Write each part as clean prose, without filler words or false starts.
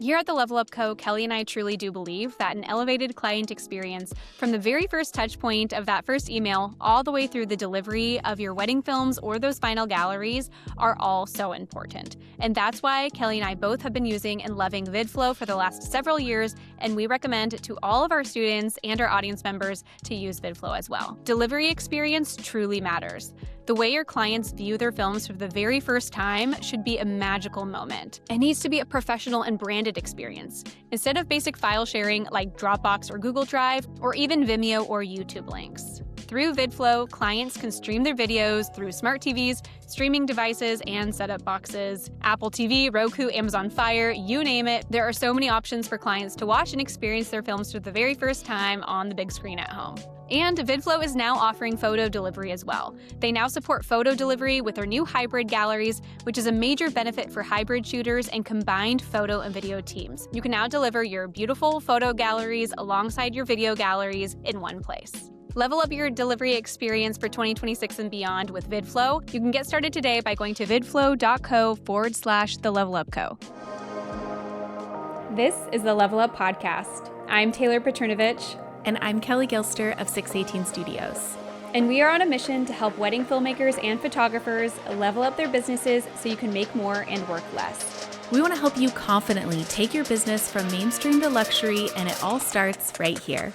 Here at the Level Up Co., Kelly and I truly do believe that an elevated client experience from the very first touch point of that first email all the way through the delivery of your wedding films or those final galleries are all so important. And that's why Kelly and I both have been using and loving VidFlow for the last several years, and we recommend to all of our students and our audience members to use VidFlow as well. Delivery experience truly matters. The way your clients view their films for the very first time should be a magical moment. It needs to be a professional and branded experience, instead of basic file sharing like Dropbox or Google Drive, or even Vimeo or YouTube links. Through VidFlow, clients can stream their videos through smart TVs, streaming devices, and setup boxes. Apple TV, Roku, Amazon Fire, you name it. There are so many options for clients to watch and experience their films for the very first time on the big screen at home. And VidFlow is now offering photo delivery as well. They now support photo delivery with their new hybrid galleries, which is a major benefit for hybrid shooters and combined photo and video teams. You can now deliver your beautiful photo galleries alongside your video galleries in one place. Level up your delivery experience for 2026 and beyond with VidFlow. You can get started today by going to vidflow.co/thelevelupco. This is the Level Up Podcast. I'm Taylor Petrinovich. And I'm Kelly Gilster of 618 Studios. And we are on a mission to help wedding filmmakers and photographers level up their businesses so you can make more and work less. We want to help you confidently take your business from mainstream to luxury, and it all starts right here.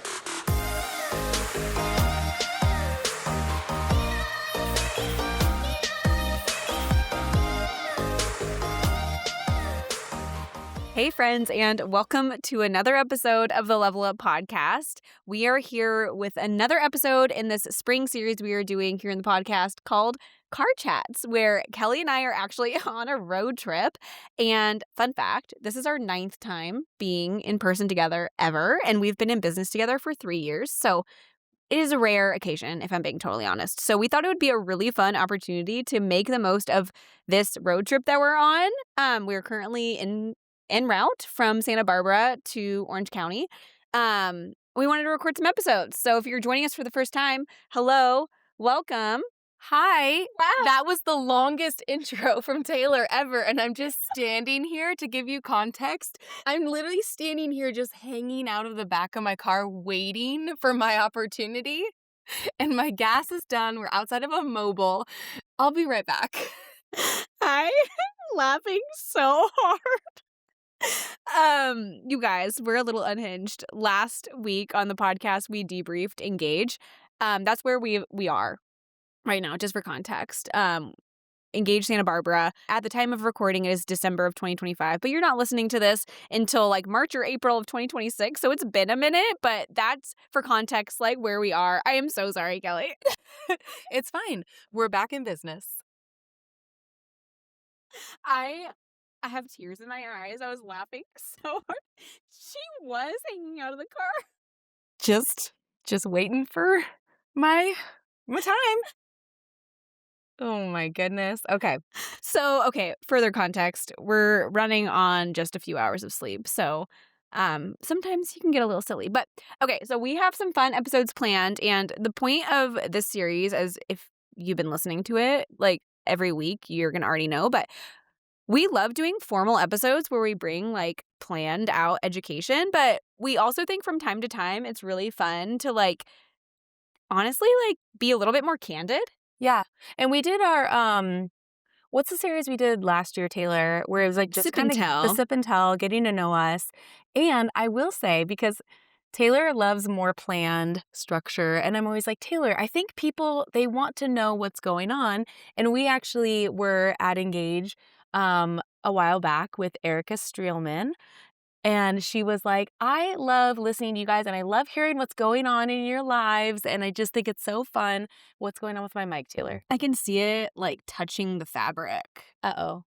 Hey friends, and welcome to another episode of the Level Up Podcast. We are here with another episode in this spring series we are doing here in the podcast called Car Chats, where Kelly and I are actually on a road trip. And fun fact, this is our 9th time being in person together ever, and we've been in business together for 3 years. So it is a rare occasion, if I'm being totally honest. So we thought it would be a really fun opportunity to make the most of this road trip that we're on. We're currently en route from Santa Barbara to Orange County. We wanted to record some episodes. So if you're joining us for the first time, hello, welcome. Hi. Wow. That was the longest intro from Taylor ever, and I'm just standing here to give you context. I'm literally standing here just hanging out of the back of my car waiting for my opportunity, and my gas is done. We're outside of a mobile. I'll be right back. I'm laughing so hard. You guys, we're a little unhinged. Last week on the podcast, we debriefed Engage. That's where we are right now, just for context. Engage Santa Barbara. At the time of recording, it is December of 2025, but you're not listening to this until like March or April of 2026, so it's been a minute, but that's for context, like where we are. I am so sorry, Kelly. It's fine. We're back in business. I have tears in my eyes. I was laughing so hard. She was hanging out of the car. Just waiting for my time. Oh my goodness. Okay. So, further context. We're running on just a few hours of sleep. So, sometimes you can get a little silly. But, okay, so we have some fun episodes planned. And the point of this series, as if you've been listening to it, like every week, you're going to already know, but we love doing formal episodes where we bring like planned out education, but we also think from time to time it's really fun to like honestly like be a little bit more candid. Yeah. And we did our what's the series we did last year, Taylor, where it was like just Sip and tell. the sip and tell, getting to know us. And I will say, because Taylor loves more planned structure, and I'm always like, Taylor, I think people, they want to know what's going on. And we actually were at Engage a while back with Erica Streelman, and she was like, I love listening to you guys, and I love hearing what's going on in your lives, and I just think it's so fun. What's going on with my mic, Taylor? I can see it like touching the fabric. Uh-oh.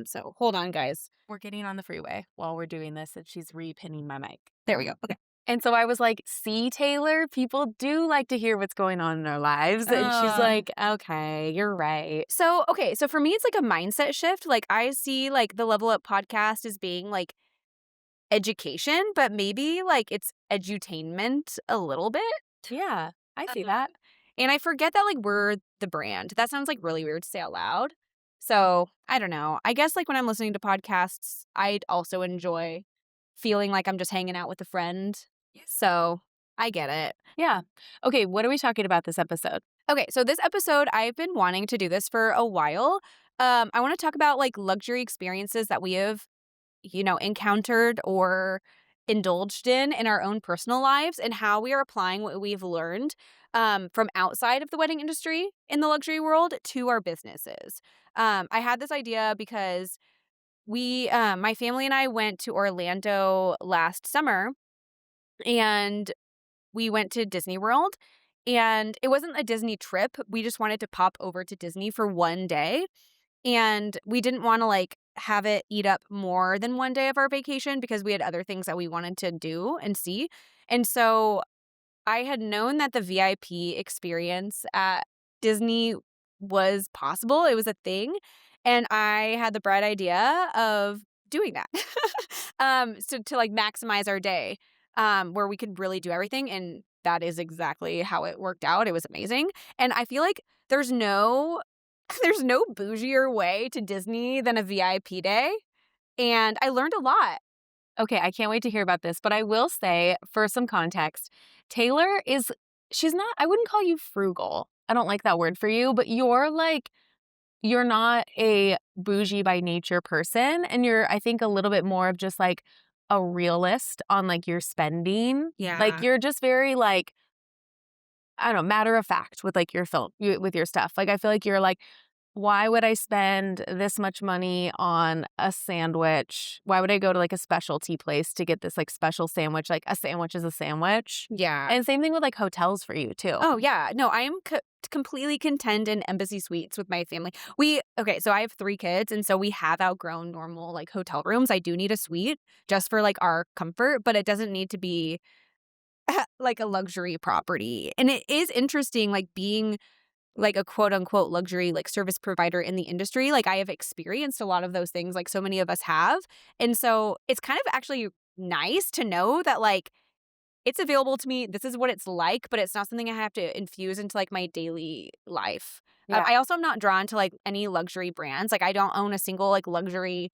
So hold on, guys. We're getting on the freeway while we're doing this, and she's repinning my mic. There we go. Okay. And so I was like, see, Taylor, people do like to hear what's going on in our lives. And she's like, okay, you're right. So for me, it's like a mindset shift. Like I see like the Level Up podcast as being like education, but maybe like it's edutainment a little bit. Yeah, I see that. And I forget that like we're the brand. That sounds like really weird to say out loud. So I don't know. I guess like when I'm listening to podcasts, I'd also enjoy feeling like I'm just hanging out with a friend. So I get it. Yeah. Okay, what are we talking about this episode? Okay, so this episode, I've been wanting to do this for a while. I want to talk about like luxury experiences that we have, encountered or indulged in our own personal lives and how we are applying what we've learned from outside of the wedding industry in the luxury world to our businesses. I had this idea because my family and I went to Orlando last summer and we went to Disney World. And it wasn't a Disney trip. We just wanted to pop over to Disney for one day. And we didn't want to like have it eat up more than one day of our vacation because we had other things that we wanted to do and see. And so I had known that the VIP experience at Disney was possible. It was a thing. And I had the bright idea of doing that. So to like maximize our day, where we could really do everything. And that is exactly how it worked out. It was amazing. And I feel like there's no bougier way to Disney than a VIP day. And I learned a lot. Okay, I can't wait to hear about this, but I will say, for some context, Taylor she's not, I wouldn't call you frugal. I don't like that word for you, but you're not a bougie by nature person. And you're, I think, a little bit more of just like a realist on like your spending. Yeah. Like you're just very like, I don't know, matter of fact with like your with your stuff. Like I feel like you're like, why would I spend this much money on a sandwich? Why would I go to like a specialty place to get this like special sandwich? Like a sandwich is a sandwich. Yeah. And same thing with like hotels for you too. Oh, yeah. No, I am completely content in embassy suites with my family. So I have 3 kids, and so we have outgrown normal like hotel rooms. I do need a suite just for like our comfort, but it doesn't need to be like a luxury property. And it is interesting, like being like a quote unquote luxury like service provider in the industry. Like I have experienced a lot of those things, like so many of us have. And so it's kind of actually nice to know that like it's available to me. This is what it's like, but it's not something I have to infuse into like my daily life. Yeah. I also am not drawn to like any luxury brands. Like I don't own a single like luxury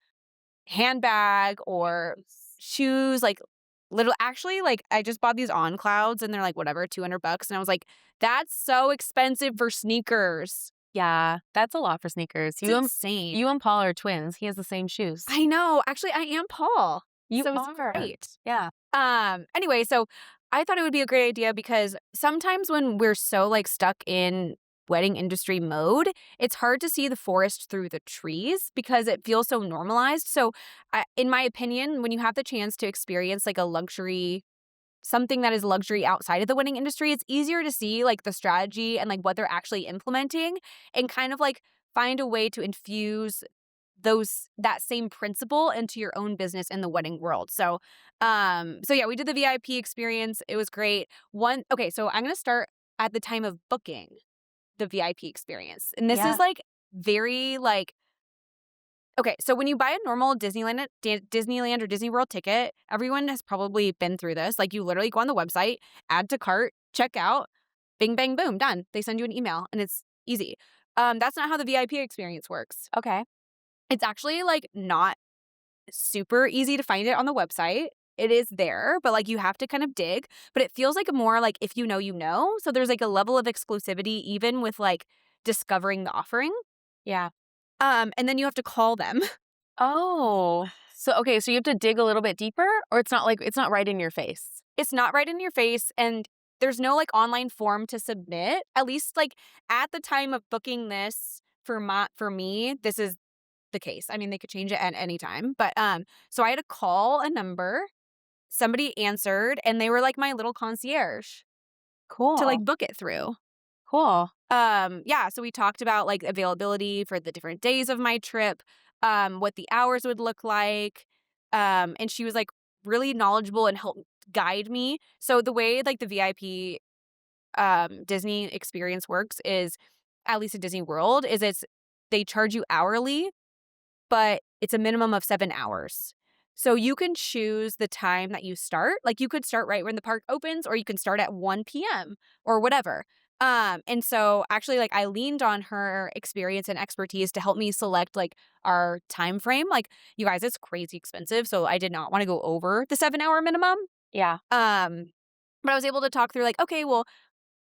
handbag or shoes. Like actually, like I just bought these On Clouds and they're like whatever, $200, and I was like, that's so expensive for sneakers. Yeah, that's a lot for sneakers. It's insane. You and Paul are twins. He has the same shoes. I know. Actually, I am Paul. You so are. It's great. Yeah. Anyway, so I thought it would be a great idea because sometimes when we're so like stuck in wedding industry mode, it's hard to see the forest through the trees because it feels so normalized. So in my opinion, when you have the chance to experience like a luxury, something that is luxury outside of the wedding industry, it's easier to see like the strategy and like what they're actually implementing and kind of like find a way to infuse that same principle into your own business in the wedding world. So yeah, we did the VIP experience. It was great. So I'm going to start at the time of booking the VIP experience. And this is like very like, okay, so when you buy a normal Disneyland or Disney World ticket, everyone has probably been through this. Like you literally go on the website, add to cart, check out, bing, bang, boom, done. They send you an email and it's easy. That's not how the VIP experience works. Okay. It's actually like not super easy to find it on the website. It is there, but like you have to kind of dig. But it feels like a more like if you know, you know. So there's like a level of exclusivity even with like discovering the offering. Yeah. And then you have to call them. Oh. So okay, so you have to dig a little bit deeper, or it's not right in your face. It's not right in your face, and there's no like online form to submit. At least like at the time of booking this for me, this is the case. I mean, they could change it at any time. But so I had to call a number. Somebody answered, and they were like my little concierge. Cool. To like book it through. Cool. Yeah, so we talked about like availability for the different days of my trip, what the hours would look like. And she was like really knowledgeable and helped guide me. So the way like the VIP Disney experience works is, at least at Disney World, is they charge you hourly, but it's a minimum of 7 hours. So you can choose the time that you start. Like you could start right when the park opens, or you can start at 1 p.m. or whatever. And so actually, like, I leaned on her experience and expertise to help me select, like, our time frame. Like, you guys, it's crazy expensive, so I did not wanna go over the 7-hour minimum. Yeah. Um, but I was able to talk through, like, okay, well,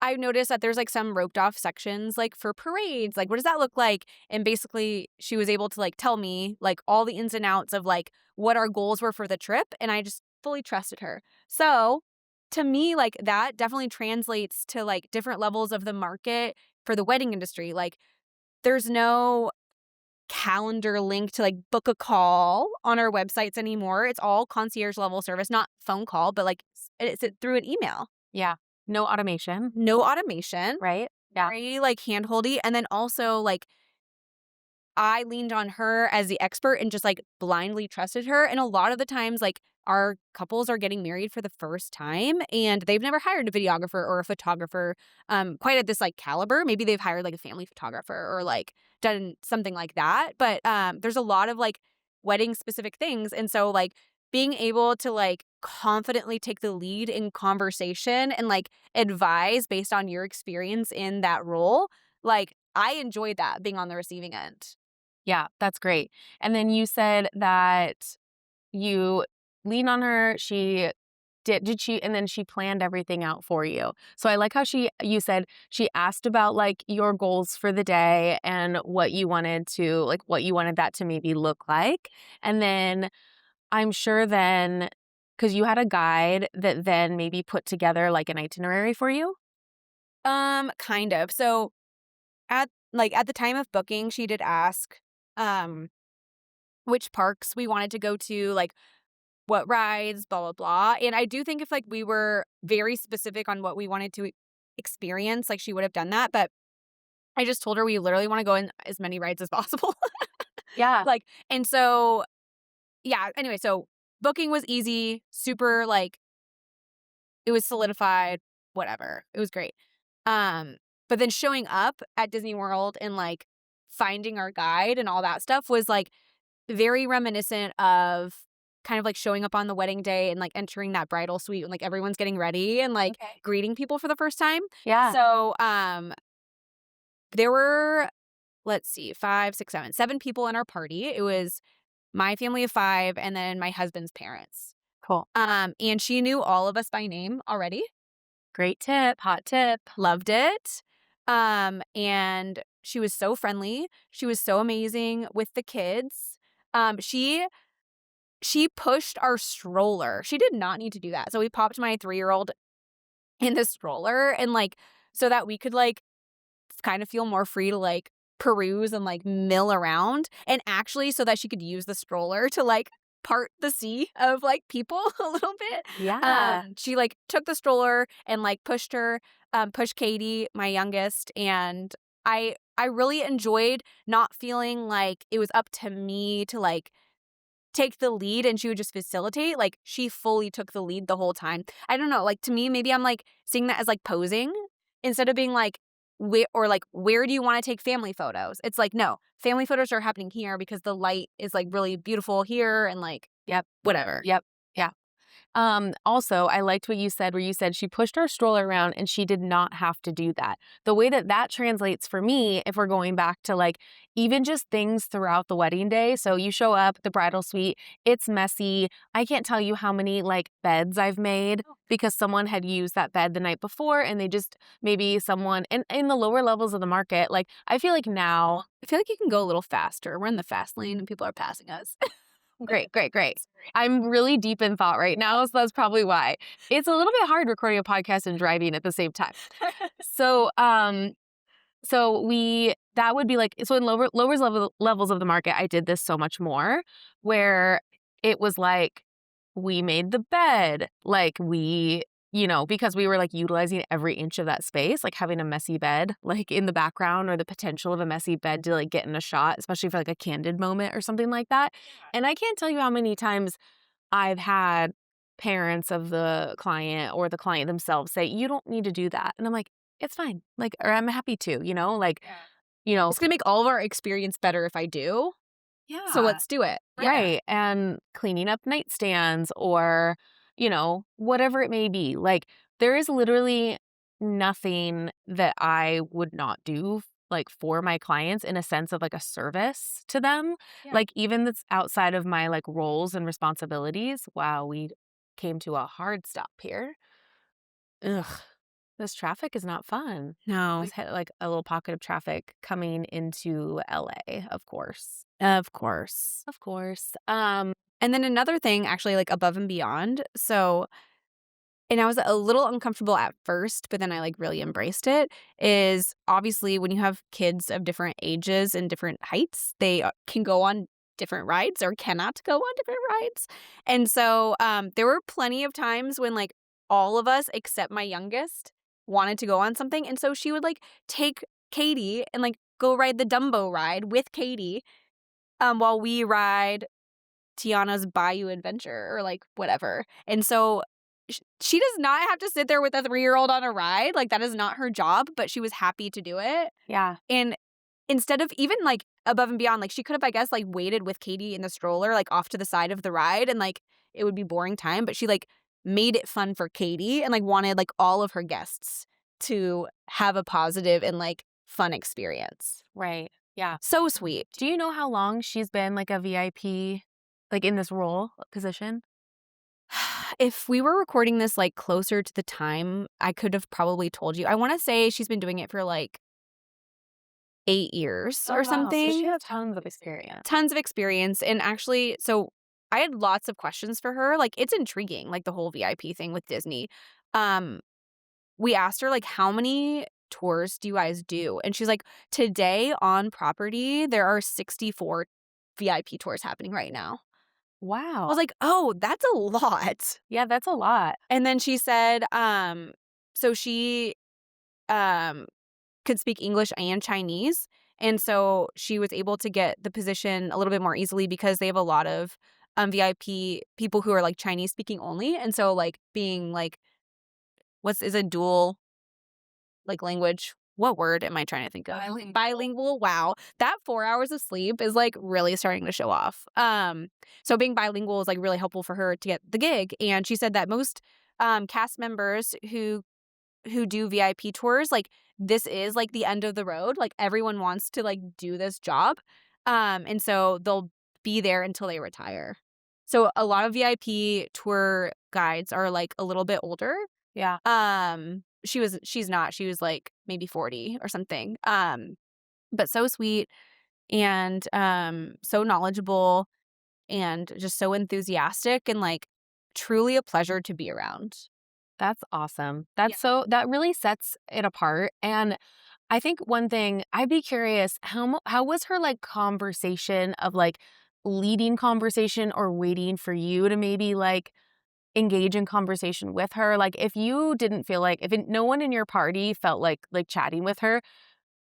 I noticed that there's, like, some roped off sections, like, for parades, like, what does that look like? And basically, she was able to, like, tell me, like, all the ins and outs of, like, what our goals were for the trip, and I just fully trusted her. So, to me, like, that definitely translates to, like, different levels of the market for the wedding industry. Like, there's no calendar link to, like, book a call on our websites anymore. It's all concierge level service, not phone call, but, like, it's through an email. Yeah. No automation, No automation. right? Yeah. Very, like, handholdy, and then also, like, I leaned on her as the expert and just, like, blindly trusted her, and a lot of the times, like, our couples are getting married for the first time, and they've never hired a videographer or a photographer, quite at this, like, caliber. Maybe they've hired, like, a family photographer or, like, done something like that, but, there's a lot of, like, wedding-specific things, and so, like, being able to, like, confidently take the lead in conversation and, like, advise based on your experience in that role, like, I enjoyed that, being on the receiving end. Yeah, that's great. And then you said that you leaned on her, did she and then she planned everything out for you. So I like how you said she asked about, like, your goals for the day and what you wanted that to maybe look like. And then I'm sure then, because you had a guide that then maybe put together, like, an itinerary for you? Kind of. So at the time of booking, she did ask, um, which parks we wanted to go to, like, what rides, blah, blah, blah, and I do think if, like, we were very specific on what we wanted to experience, like, she would have done that, but I just told her we literally wanna go in as many rides as possible. Yeah. Like, and so, yeah, anyway, so booking was easy, super, like, it was solidified, whatever. It was great. But then showing up at Disney World and, like, finding our guide and all that stuff was, like, very reminiscent of kind of, like, showing up on the wedding day and, like, entering that bridal suite when, like, everyone's getting ready and, like, Okay. greeting people for the first time. Yeah. So, there were, let's see, 5, 6, 7, 7 people in our party. It was my family of 5 and then my husband's parents. Cool. And she knew all of us by name already. Great tip, hot tip. Loved it. And she was so friendly. She was so amazing with the kids. She pushed our stroller. She did not need to do that. So we popped my 3-year-old in the stroller and, like, so that we could, like, kind of feel more free to, like, peruse and, like, mill around, and actually so that she could use the stroller to, like, part the sea of, like, people a little bit. Yeah. She, like, took the stroller and, like, pushed Katie, my youngest, and I really enjoyed not feeling like it was up to me to, like, take the lead and she would just facilitate. Like, she fully took the lead the whole time. I don't know, like, to me, maybe I'm, like, seeing that as, like, posing instead of being, like, where do you wanna take family photos? It's like, no, family photos are happening here because the light is, like, really beautiful here and, like, Yep. whatever. Yep. Yeah. Also, I liked what you said, where you said she pushed our stroller around and she did not have to do that. The way that that translates for me, if we're going back to, like, even just things throughout the wedding day. So you show up, the bridal suite, it's messy. I can't tell you how many, like, beds I've made because someone had used that bed the night before and they just, maybe someone in the lower levels of the market, like, I feel like now, I feel like you can go a little faster. We're in the fast lane and people are passing us. great, great, great. I'm really deep in thought right now, so that's probably why. It's a little bit hard recording a podcast and driving at the same time. So, that would be like, so in levels of the market, I did this so much more, where it was like we made the bed, like because we were, like, utilizing every inch of that space, like having a messy bed, like, in the background, or the potential of a messy bed to, like, get in a shot, especially for, like, a candid moment or something like that. And I can't tell you how many times I've had parents of the client or the client themselves say, "You don't need to do that." And I'm like, "It's fine." Like, or I'm happy to, like, Yeah. you know, It's gonna make all of our experience better if I do, yeah. so let's do it. Yeah. Right. And cleaning up nightstands or, whatever it may be. Like, there is literally nothing that I would not do like for my clients in a sense of like a service to them. Yeah. Like even that's outside of my like roles and responsibilities. Wow, we came to a hard stop here. Ugh, this traffic is not fun. No. Just hit like a little pocket of traffic coming into LA, of course. Of course. Of course. And then another thing, actually, like above and beyond. So, and I was a little uncomfortable at first, but then I like really embraced it. Is obviously when you have kids of different ages and different heights, they can go on different rides or cannot go on different rides. And so there were plenty of times when like all of us except my youngest wanted to go on something. And so she would like take Katie and like go ride the Dumbo ride with Katie while we ride Tiana's Bayou Adventure or like whatever. And so she does not have to sit there with a 3-year-old on a ride. Like that is not her job, but she was happy to do it. Yeah. And instead of even like above and beyond, like she could have, I guess, like waited with Katie in the stroller, like off to the side of the ride and like it would be boring time. But she like made it fun for Katie and like wanted like all of her guests to have a positive and like fun experience. Right. Yeah. So sweet. Do you know how long she's been like a VIP, like in this role position? If we were recording this like closer to the time, I could have probably told you. I want to say she's been doing it for like 8 years or Wow. So something. she has tons of experience. Tons of experience. And actually, so I had lots of questions for her. Like it's intriguing, like the whole VIP thing with Disney. We asked her like, how many tours do you guys do? And she's like, today on property, there are 64 VIP tours happening right now. I Wow. was like, oh, that's a lot. Yeah, that's a lot. And then she said, so she could speak English and Chinese. And so she was able to get the position a little bit more easily because they have a lot of VIP people who are like Chinese speaking only. And so like being like, is a dual like language? What word am I trying to think of? Bilingual. Wow. That 4 hours of sleep is like really starting to show off. So being bilingual is like really helpful for her to get the gig. And she said that most cast members who do VIP tours, like this is like the end of the road. Like everyone wants to like do this job. And so they'll be there until they retire. So a lot of VIP tour guides are like a little bit older. Yeah. She's not. She was like maybe 40 or something. But so sweet and so knowledgeable and just so enthusiastic and like truly a pleasure to be around. That's awesome. That really sets it apart. And I think one thing I'd be curious, how was her like conversation of like leading conversation or waiting for you to maybe like engage in conversation with her? Like if you didn't feel like no one in your party felt like chatting with her,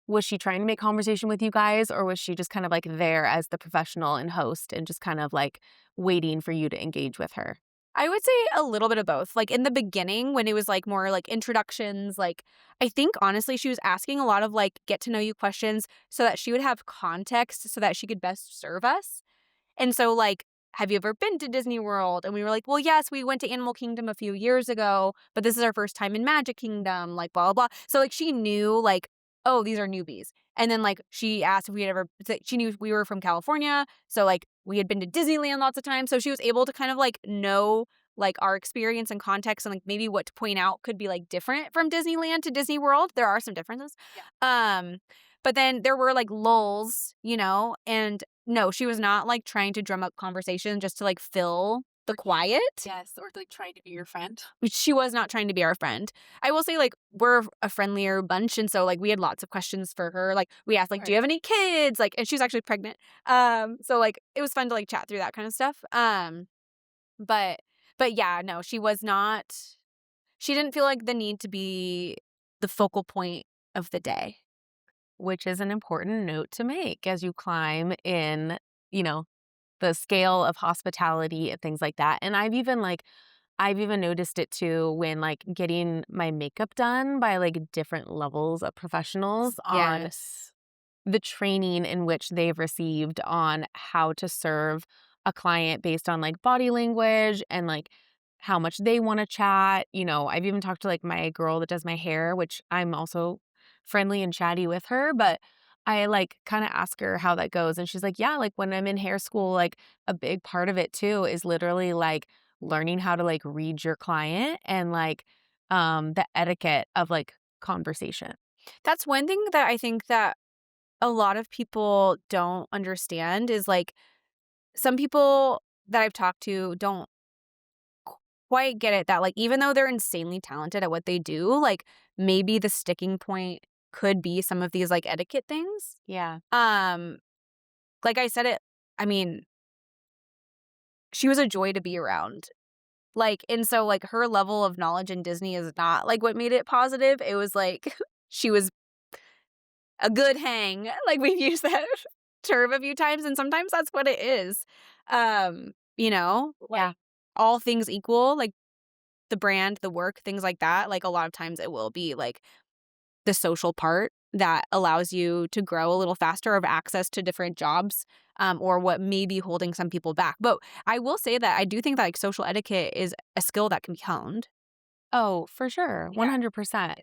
was she trying to make conversation with you guys or was she just kind of like there as the professional and host and just kind of like waiting for you to engage with her? I would say a little bit of both. Like in the beginning when it was like more like introductions, like I think honestly she was asking a lot of like get to know you questions so that she would have context so that she could best serve us. And so like, have you ever been to Disney World? And we were like, well, yes, we went to Animal Kingdom a few years ago, but this is our first time in Magic Kingdom, like blah, blah, blah. So like she knew like, oh, these are newbies. And then like she asked if we had ever, she knew we were from California. So like we had been to Disneyland lots of times. So she was able to kind of like know like our experience and context and like maybe what to point out could be like different from Disneyland to Disney World. There are some differences. Yeah. But then there were like lulls, and no, she was not like trying to drum up conversation just to like fill the quiet. Yes, or like trying to be your friend. She was not trying to be our friend. I will say like we're a friendlier bunch. And so like we had lots of questions for her. Like we asked like, do you have any kids? Like, and she's actually pregnant. So like it was fun to like chat through that kind of stuff. But yeah, no, she didn't feel like the need to be the focal point of the day. Which is an important note to make as you climb in, the scale of hospitality and things like that. And I've even noticed it too when like getting my makeup done by like different levels of professionals on the training in which they've received on how to serve a client based on like body language and like how much they want to chat. I've even talked to like my girl that does my hair, which I'm also friendly and chatty with her, but I like kind of ask her how that goes. And she's like, yeah, like when I'm in hair school, like a big part of it too is literally like learning how to like read your client and like the etiquette of like conversation. That's one thing that I think that a lot of people don't understand is like some people that I've talked to don't quite get it that like even though they're insanely talented at what they do, like maybe the sticking point could be some of these like etiquette things. Yeah. Like I said it, I mean, she was a joy to be around. Like, and so like her level of knowledge in Disney is not like what made it positive. It was like she was a good hang. Like we've used that term a few times, and sometimes that's what it is. Yeah. All things equal, like the brand, the work, things like that. Like a lot of times it will be like the social part that allows you to grow a little faster or have access to different jobs, or what may be holding some people back. But I will say that I do think that like social etiquette is a skill that can be honed. Oh, for sure. Yeah. 100%.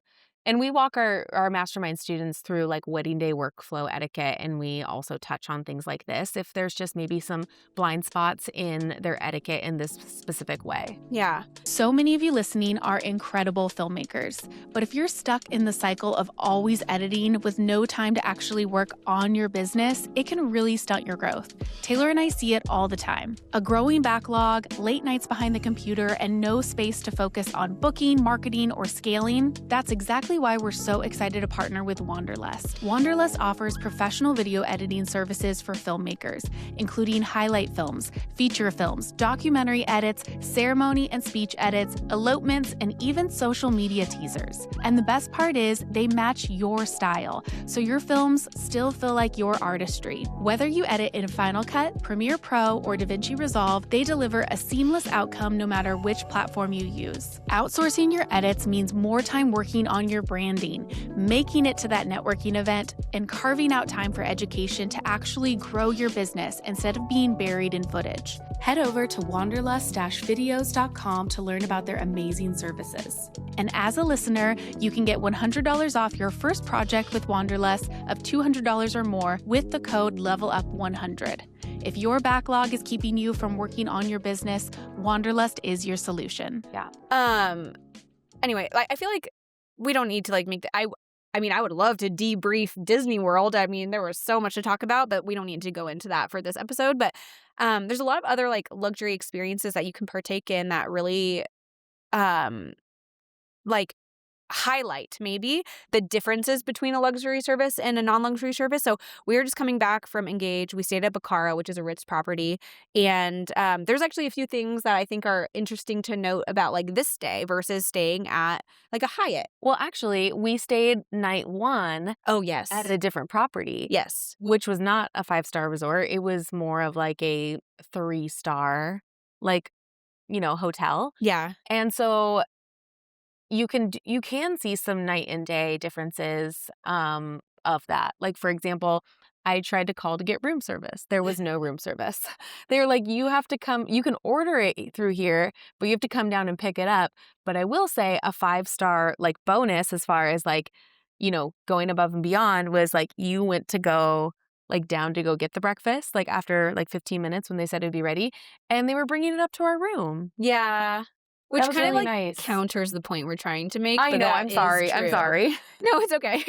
And we walk our mastermind students through like wedding day workflow etiquette. And we also touch on things like this if there's just maybe some blind spots in their etiquette in this specific way. Yeah. So many of you listening are incredible filmmakers, but if you're stuck in the cycle of always editing with no time to actually work on your business, it can really stunt your growth. Taylor and I see it all the time. A growing backlog, late nights behind the computer, and no space to focus on booking, marketing, or scaling. That's exactly why we're so excited to partner with Wanderlust. Wanderlust offers professional video editing services for filmmakers, including highlight films, feature films, documentary edits, ceremony and speech edits, elopements, and even social media teasers. And the best part is they match your style, so your films still feel like your artistry. Whether you edit in Final Cut, Premiere Pro, or DaVinci Resolve, they deliver a seamless outcome no matter which platform you use. Outsourcing your edits means more time working on your branding, making it to that networking event, and carving out time for education to actually grow your business instead of being buried in footage. Head over to wanderlust-videos.com to learn about their amazing services. And as a listener, you can get $100 off your first project with Wanderlust of $200 or more with the code LEVELUP100. If your backlog is keeping you from working on your business, Wanderlust is your solution. Yeah. Anyway, like I feel like we don't need to like make the I mean, I would love to debrief Disney World. I mean, there was so much to talk about, but we don't need to go into that for this episode. But there's a lot of other like luxury experiences that you can partake in that really like highlight maybe the differences between a luxury service and a non-luxury service. So we were just coming back from Engage. We stayed at Bacara, which is a Ritz property. And there's actually a few things that I think are interesting to note about like this stay versus staying at like a Hyatt. Well, actually, we stayed night one Oh, yes. at a different property. Yes. Which was not a 5-star resort. It was more of like a 3-star, like, hotel. Yeah. And so you can see some night and day differences of that. Like, for example, I tried to call to get room service. There was no room service. They were like, you have to come, you can order it through here, but you have to come down and pick it up. But I will say a 5-star like bonus as far as like, going above and beyond was like you went to go like down to go get the breakfast like after like 15 minutes when they said it'd be ready, and they were bringing it up to our room. Yeah. Which was kind of really like nice. counters the point we're trying to make. I but know. that I'm is sorry. I'm true. sorry. No, it's okay.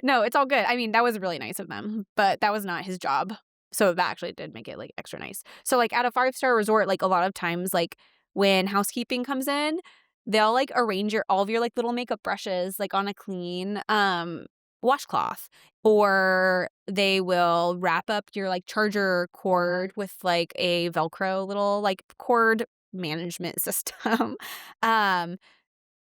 No, it's all good. I mean, that was really nice of them, but that was not his job. So that actually did make it like extra nice. So like at a 5-star resort, like a lot of times, like when housekeeping comes in, they'll like arrange all of your like little makeup brushes like on a clean washcloth, or they will wrap up your like charger cord with like a Velcro little like cord management system.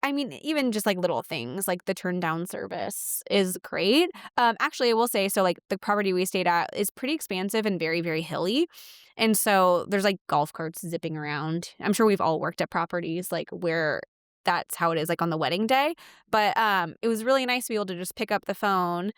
I mean, even just like little things like the turn down service is great. Actually, I will say, so like the property we stayed at is pretty expansive and very, very hilly. And so there's like golf carts zipping around. I'm sure we've all worked at properties like where that's how it is like on the wedding day. But it was really nice to be able to just pick up the phone,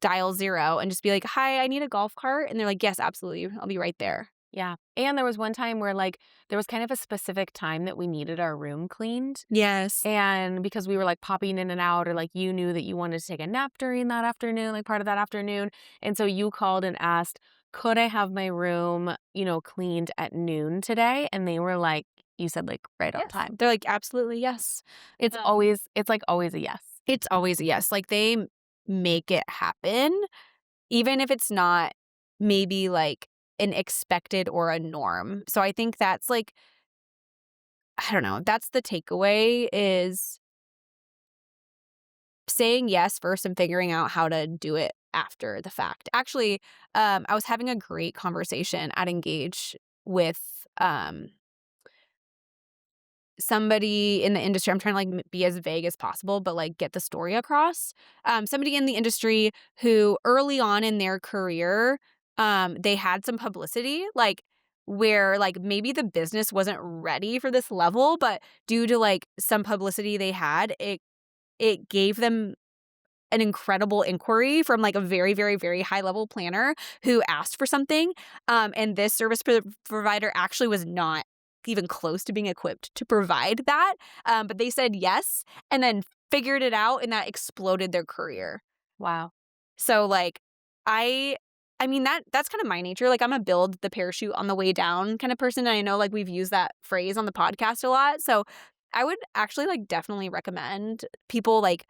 dial 0 and just be like, hi, I need a golf cart. And they're like, yes, absolutely. I'll be right there. Yeah. And there was one time where like there was kind of a specific time that we needed our room cleaned. Yes. And because we were like popping in and out, or like you knew that you wanted to take a nap during that afternoon, like part of that afternoon. And so you called and asked, could I have my room, cleaned at noon today? And they were like, you said like right on Yes. time. They're like, absolutely, yes. It's like always a yes. It's always a yes. Like they make it happen, even if it's not maybe like an expected or a norm. So I think that's like, I don't know, that's the takeaway is saying yes first and figuring out how to do it after the fact. Actually, I was having a great conversation at Engage with somebody in the industry. I'm trying to like be as vague as possible, but like get the story across. Somebody in the industry who early on in their career, they had some publicity, like where like maybe the business wasn't ready for this level, but due to like some publicity they had, it gave them an incredible inquiry from like a very, very, very high level planner who asked for something. And this service provider actually was not even close to being equipped to provide that. But they said yes and then figured it out, and that exploded their career. Wow. So like I mean that's kind of my nature. Like I'm a build the parachute on the way down kind of person. And I know like we've used that phrase on the podcast a lot. So I would actually like definitely recommend people like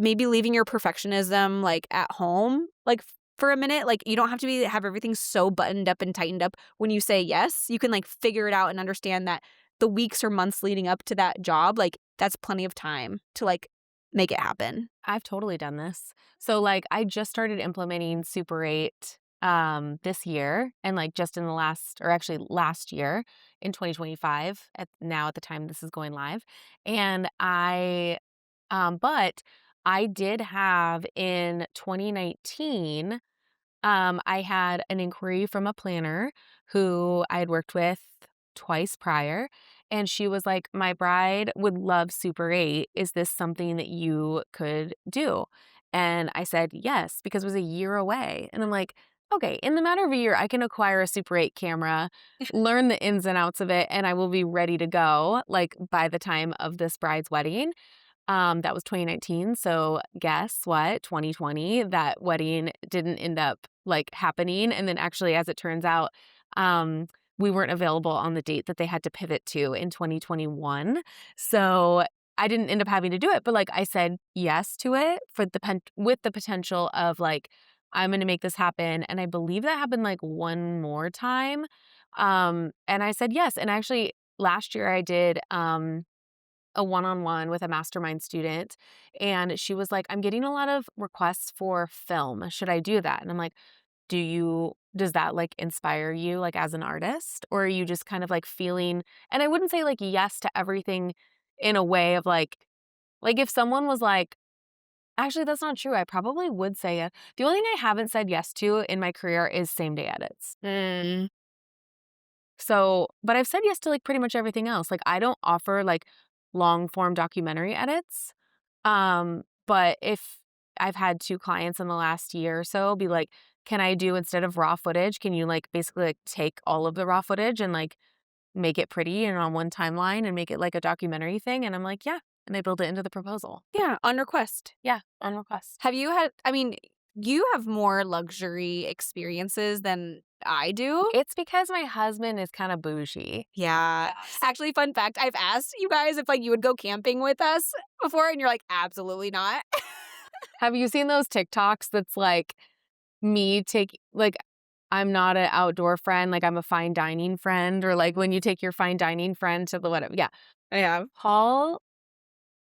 maybe leaving your perfectionism like at home like for a minute. Like you don't have to have everything so buttoned up and tightened up when you say yes. You can like figure it out and understand that the weeks or months leading up to that job, like that's plenty of time to like make it happen. I've totally done this. So like I just started implementing Super 8 this year, and like just in the last year in 2025 at the time this is going live. And but I did have in 2019, I had an inquiry from a planner who I had worked with twice prior. And she was like, my bride would love Super 8. Is this something that you could do? And I said yes, because it was a year away. And I'm like, okay, in the matter of a year, I can acquire a Super 8 camera, learn the ins and outs of it, and I will be ready to go like by the time of this bride's wedding. That was 2019. So guess what? 2020, that wedding didn't end up like happening. And then actually, as it turns out, we weren't available on the date that they had to pivot to in 2021. So I didn't end up having to do it. But like I said yes to it with the potential of like, I'm going to make this happen. And I believe that happened like one more time. And I said yes. And actually last year I did, a one-on-one with a mastermind student, and she was like, I'm getting a lot of requests for film. Should I do that? And I'm like, does that like inspire you like as an artist, or are you just kind of like feeling, and I wouldn't say like yes to everything in a way of like if someone was like, actually that's not true, I probably would say it. The only thing I haven't said yes to in my career is same-day edits. So, but I've said yes to like pretty much everything else. Like I don't offer like long form documentary edits. But if I've had 2 clients in the last year or so be like, can I do, instead of raw footage, can you like basically like take all of the raw footage and like make it pretty and on one timeline and make it like a documentary thing? And I'm like, yeah. And I build it into the proposal. Yeah, on request. Yeah, on request. Have you had, I mean, you have more luxury experiences than I do. It's because my husband is kind of bougie. Yeah. Actually, fun fact, I've asked you guys if like you would go camping with us before, and you're like, absolutely not. Have you seen those TikToks that's like me I'm not an outdoor friend, like I'm a fine dining friend, or like when you take your fine dining friend to the whatever. Yeah. I have. Paul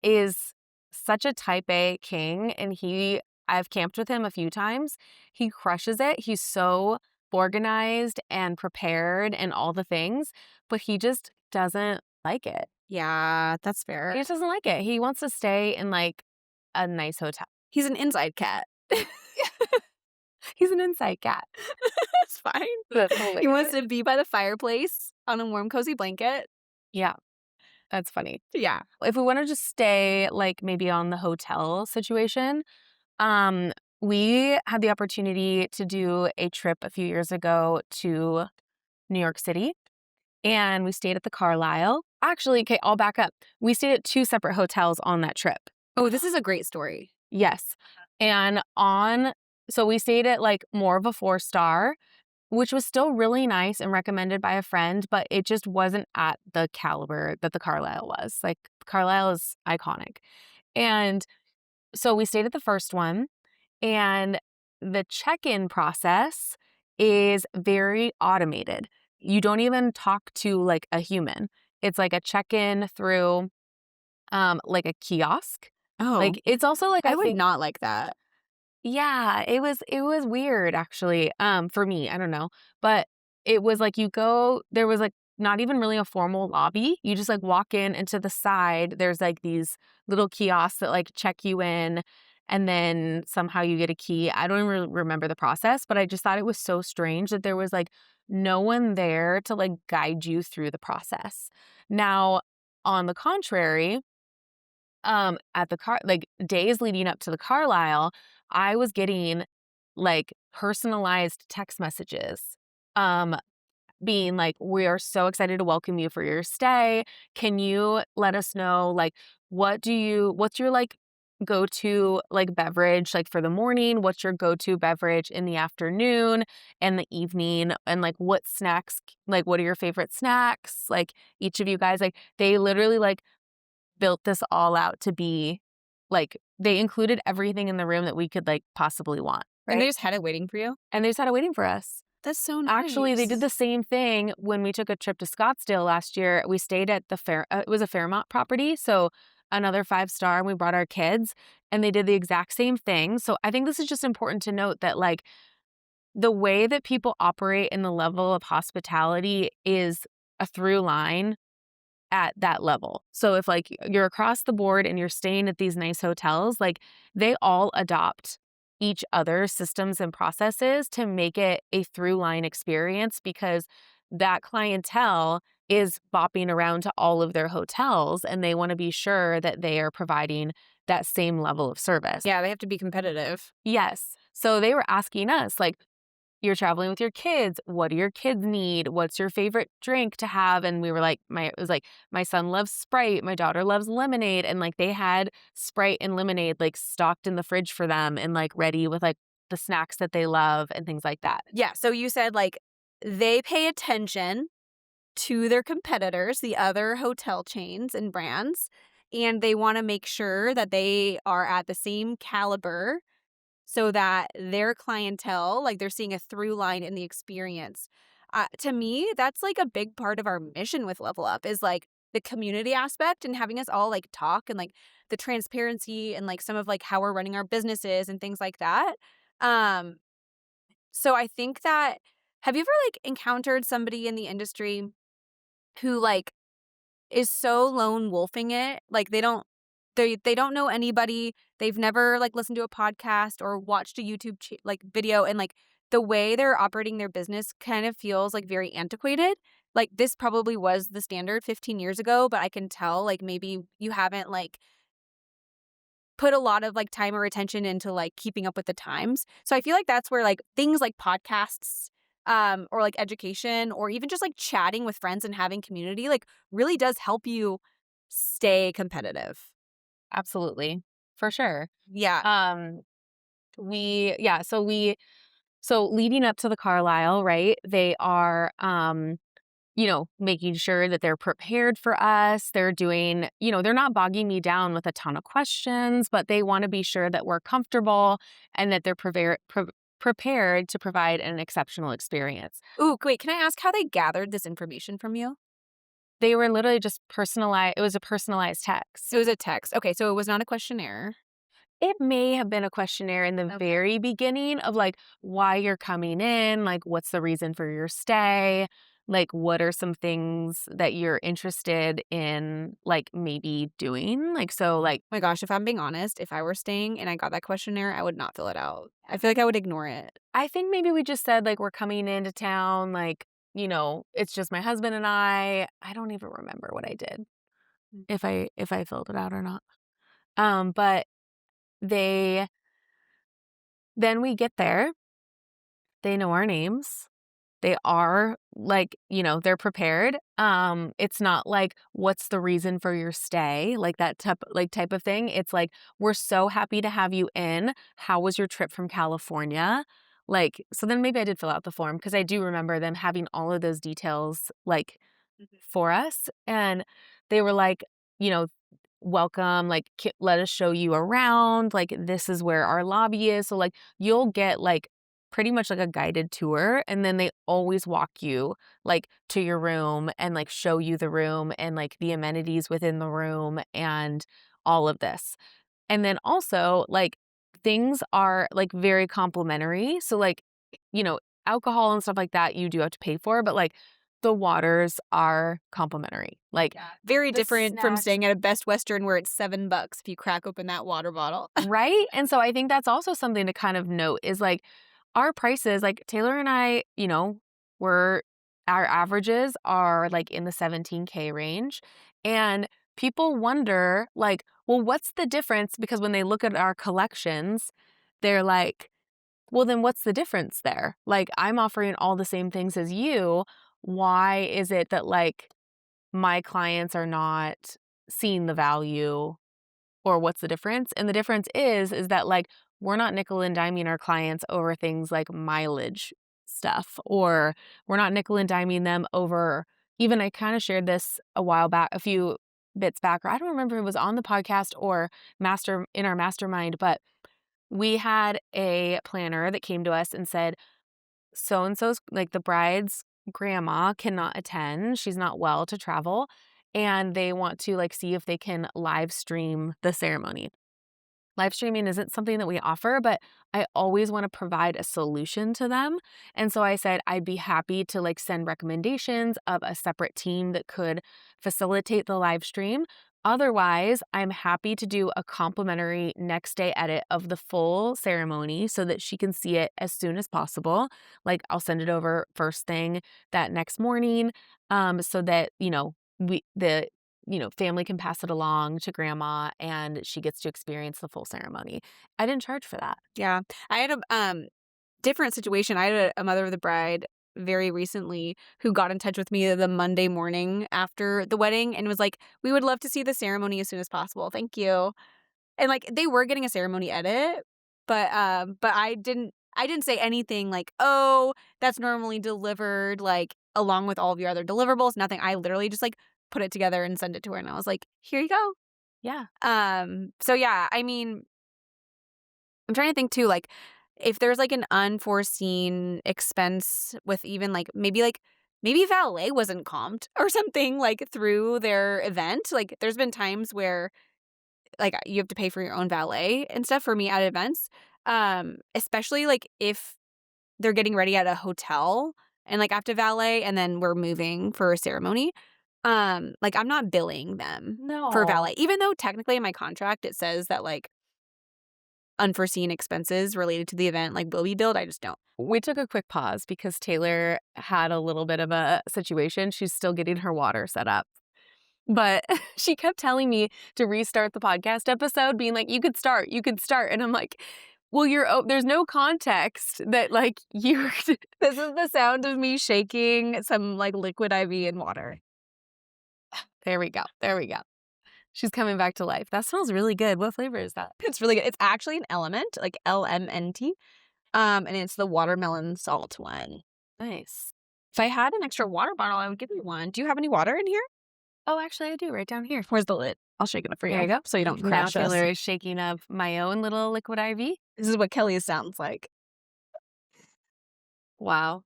is such a type A king, and I've camped with him a few times. He crushes it. He's so organized and prepared and all the things, but he just doesn't like it. Yeah, that's fair. He just doesn't like it. He wants to stay in like a nice hotel. He's an inside cat. He's an inside cat. It's fine. He wants to be by the fireplace on a warm, cozy blanket. Yeah. That's funny. Yeah. If we want to just stay like maybe on the hotel situation, we had the opportunity to do a trip a few years ago to New York City. And we stayed at the Carlisle. Actually, okay, I'll back up. We stayed at 2 separate hotels on that trip. Oh, this is a great story. Yes. And so we stayed at like more of a 4-star, which was still really nice and recommended by a friend, but it just wasn't at the caliber that the Carlisle was. Like, Carlisle is iconic. And so we stayed at the first one, and the check-in process is very automated. You don't even talk to like a human. It's like a check-in through like a kiosk. Oh, Like, it's also like, I I would think, not like that. yeah, it was weird actually, for me, I don't know. But it was like there was like not even really a formal lobby. You just like walk in, and to the side there's like these little kiosks that like check you in, and then somehow you get a key. I don't even really remember the process, but I just thought it was so strange that there was like no one there to like guide you through the process. Now, on the contrary, at the like days leading up to the Carlisle, I was getting like personalized text messages, um, being like, "We are so excited to welcome you for your stay. Can you let us know like what's your like go-to like beverage like for the morning? What's your go-to beverage in the afternoon and the evening? And like what snacks, like what are your favorite snacks? Like each of you guys, like they literally like built this all out to be like, they included everything in the room that we could like possibly want, right? And they just had it waiting for you? And they just had it waiting for us. That's so nice. Actually, they did the same thing when we took a trip to Scottsdale last year. We stayed at the it was a Fairmont property, so another 5-star, and we brought our kids, and they did the exact same thing. So I think this is just important to note that like the way that people operate in the level of hospitality is a through line at that level. So if like you're across the board and you're staying at these nice hotels, like they all adopt each other's systems and processes to make it a through line experience, because that clientele is bopping around to all of their hotels and they want to be sure that they are providing that same level of service. Yeah, they have to be competitive. Yes. So they were asking us like, you're traveling with your kids. What do your kids need? What's your favorite drink to have? And we were like, it was like, my son loves Sprite. My daughter loves lemonade. And like, they had Sprite and lemonade like stocked in the fridge for them and like ready with like the snacks that they love and things like that. Yeah, so you said like they pay attention to their competitors, the other hotel chains and brands, and they want to make sure that they are at the same caliber so that their clientele, like they're seeing a through line in the experience. To me, that's like a big part of our mission with Level Up is like the community aspect and having us all like talk and like the transparency and like some of like how we're running our businesses and things like that. Um, so I think that, have you ever like encountered somebody in the industry who like is so lone wolfing it? Like they don't know anybody. They've never like listened to a podcast or watched a YouTube like video, and like the way they're operating their business kind of feels like very antiquated. Like this probably was the standard 15 years ago, but I can tell like maybe you haven't like put a lot of like time or attention into like keeping up with the times. So I feel like that's where like things like podcasts or like education or even just like chatting with friends and having community like really does help you stay competitive. Absolutely. For sure. Yeah. So leading up to the Carlisle, right? They are making sure that they're prepared for us. They're doing, they're not bogging me down with a ton of questions, but they want to be sure that we're comfortable and that they're prepared to provide an exceptional experience. Ooh, wait, can I ask how they gathered this information from you? They were literally just personalized. It was a personalized text. It was a text. Okay, so it was not a questionnaire. It may have been a questionnaire in the very beginning of like why you're coming in, like what's the reason for your stay, like what are some things that you're interested in like maybe doing. Like so like, My gosh, if I'm being honest, if I were staying and I got that questionnaire, I would not fill it out. I feel like I would ignore it. I think maybe we just said like we're coming into town, like, it's just my husband and I. I don't even remember what I did. If I filled it out or not. But then we get there. They know our names. they are like, they're prepared. It's not like, what's the reason for your stay? Like that type of thing. It's like, we're so happy to have you in. How was your trip from California? Like, so then maybe I did fill out the form because I do remember them having all of those details like for us. And they were like, you know, welcome, like, let us show you around. Like, this is where our lobby is. So, like, you'll get like pretty much like a guided tour. And then they always walk you like to your room and like show you the room and like the amenities within the room and all of this. And then also, like, things are like very complimentary. So, like, alcohol and stuff like that, you do have to pay for, but like the waters are complimentary. Like, Very the different from snacks- staying at a Best Western where it's $7 if you crack open that water bottle. right? And so I think that's also something to kind of note is like our prices, like Taylor and I, our averages are like in the 17K range. And people wonder, like, well, what's the difference? Because when they look at our collections, they're like, well, then what's the difference there? Like, I'm offering all the same things as you. Why is it that like my clients are not seeing the value, or what's the difference? And the difference is that like we're not nickel and diming our clients over things like mileage stuff, or we're not nickel and diming them over, even I kind of shared this a while back, a few bits back, or I don't remember if it was on the podcast or in our mastermind, but we had a planner that came to us and said, so and so's like the bride's grandma cannot attend. She's not well to travel. And they want to like see if they can live stream the ceremony. Live streaming isn't something that we offer, but I always want to provide a solution to them. And so I said I'd be happy to like send recommendations of a separate team that could facilitate the live stream. Otherwise, I'm happy to do a complimentary next day edit of the full ceremony so that she can see it as soon as possible. Like, I'll send it over first thing that next morning, so that, family can pass it along to grandma and she gets to experience the full ceremony. I didn't charge for that. Yeah. I had a different situation. I had a mother of the bride very recently who got in touch with me the Monday morning after the wedding and was like, we would love to see the ceremony as soon as possible. Thank you. And like they were getting a ceremony edit, but I didn't say anything like, oh, that's normally delivered like along with all of your other deliverables. Nothing. I literally just like put it together and sent it to her, and I was like, here you go. Yeah. So yeah, I mean, I'm trying to think too, like if there's like an unforeseen expense with even like maybe valet wasn't comped or something like through their event. Like there's been times where like you have to pay for your own valet and stuff for me at events. Especially like if they're getting ready at a hotel and like I have to valet and then we're moving for a ceremony. Like I'm not billing them for valet, even though technically in my contract it says that like unforeseen expenses related to the event like will be billed. I just don't. We took a quick pause because Taylor had a little bit of a situation. She's still getting her water set up. But she kept telling me to restart the podcast episode, being like, you could start. And I'm like, well, there's no context that like you. This is the sound of me shaking some like liquid IV in water. There we go. She's coming back to life. That smells really good. What flavor is that? It's really good. It's actually an Element, like LMNT. And it's the watermelon salt one. Nice. If I had an extra water bottle, I would give you one. Do you have any water in here? Oh, actually, I do right down here. Where's the lid? I'll shake it up for you. There you go. So you don't crash now us. Taylor is shaking up my own little liquid IV. This is what Kelly sounds like. Wow.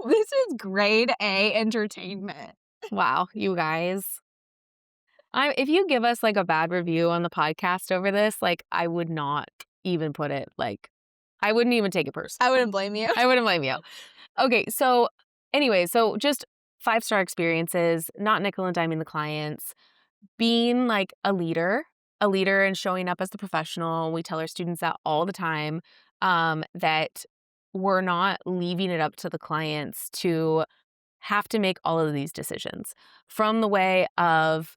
This is grade A entertainment. Wow, you guys. If you give us like a bad review on the podcast over this, like I would not even put it like, I wouldn't even take it personally. I wouldn't blame you. I wouldn't blame you. Okay, so anyway, so just 5-star experiences, not nickel and diming the clients, being like a leader and showing up as the professional. We tell our students that all the time, that we're not leaving it up to the clients to have to make all of these decisions, from the way of,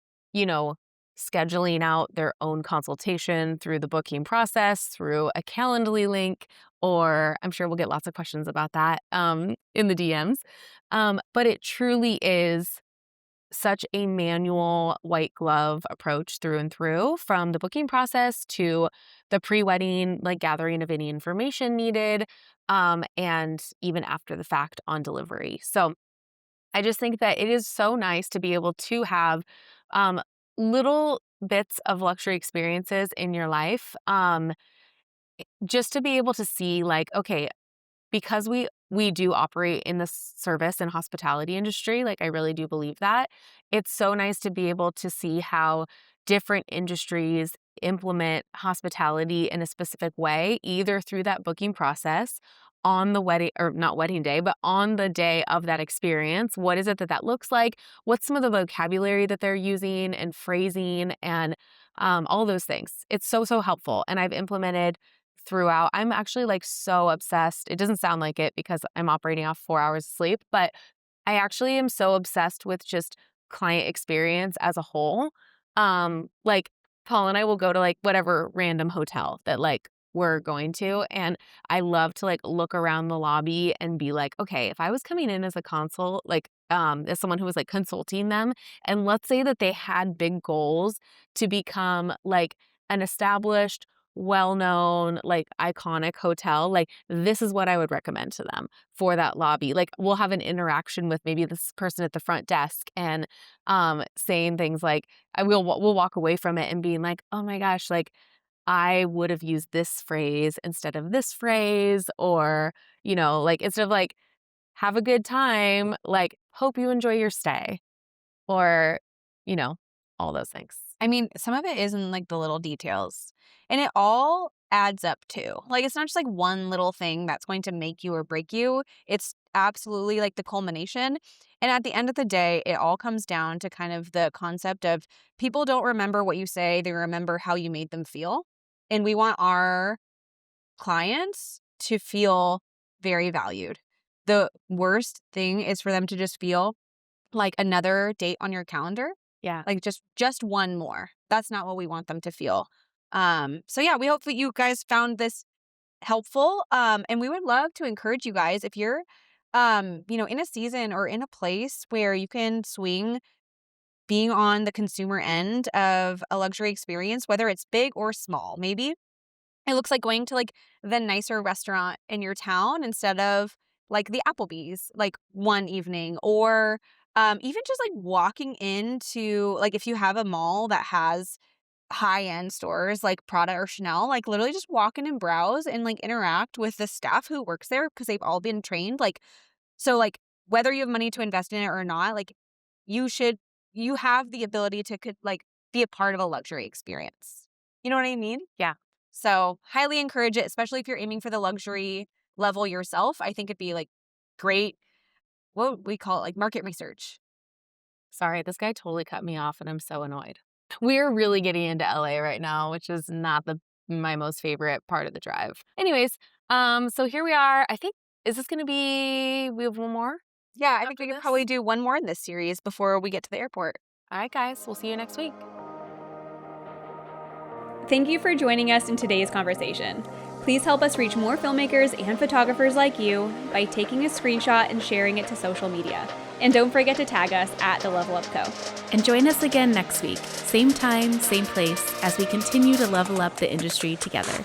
scheduling out their own consultation through the booking process, through a Calendly link, or I'm sure we'll get lots of questions about that in the DMs. But it truly is such a manual white glove approach through and through, from the booking process to the pre-wedding, like gathering of any information needed, and even after the fact on delivery. So I just think that it is so nice to be able to have little bits of luxury experiences in your life, just to be able to see like, okay, because we do operate in the service and hospitality industry, like I really do believe that. It's so nice to be able to see how different industries implement hospitality in a specific way, either through that booking process on the wedding, or not wedding day, but on the day of that experience. What is it that looks like? What's some of the vocabulary that they're using and phrasing and all those things. It's so, so helpful. And I've implemented throughout. I'm actually like so obsessed. It doesn't sound like it because I'm operating off 4 hours of sleep, but I actually am so obsessed with just client experience as a whole. Like Paul and I will go to like whatever random hotel that like we're going to, and I love to like look around the lobby and be like, okay, if I was coming in as a consult, like as someone who was like consulting them, and let's say that they had big goals to become like an established, well-known, like iconic hotel, like this is what I would recommend to them for that lobby. Like we'll have an interaction with maybe this person at the front desk and saying things like we'll walk away from it and being like, oh my gosh, like I would have used this phrase instead of this phrase, or like instead of like have a good time, like hope you enjoy your stay, or all those things. I mean, some of it is in like the little details, and it all adds up too. Like it's not just like one little thing that's going to make you or break you. It's absolutely like the culmination. And at the end of the day, it all comes down to kind of the concept of people don't remember what you say, they remember how you made them feel. And we want our clients to feel very valued. The worst thing is for them to just feel like another date on your calendar. Yeah. Like just one more. That's not what we want them to feel. So yeah, we hope that you guys found this helpful. And we would love to encourage you guys, if you're in a season or in a place where you can swing being on the consumer end of a luxury experience, whether it's big or small. Maybe it looks like going to like the nicer restaurant in your town instead of like the Applebee's, like one evening, or even just like walking into, like if you have a mall that has high-end stores like Prada or Chanel, like literally just walk in and browse and like interact with the staff who works there, because they've all been trained. Like, so like whether you have money to invest in it or not, like you have the ability to like be a part of a luxury experience. You know what I mean? Yeah. So highly encourage it, especially if you're aiming for the luxury level yourself. I think it'd be like great, what we call it, like market research. Sorry, this guy totally cut me off and I'm so annoyed. We're really getting into LA right now, which is not my most favorite part of the drive. Anyways, so here we are. I think, is this going to be, we have one more? Yeah, I think we could probably do one more in this series before we get to the airport. All right, guys, we'll see you next week. Thank you for joining us in today's conversation. Please help us reach more filmmakers and photographers like you by taking a screenshot and sharing it to social media. And don't forget to tag us at The Level Up Co. And join us again next week, same time, same place, as we continue to level up the industry together.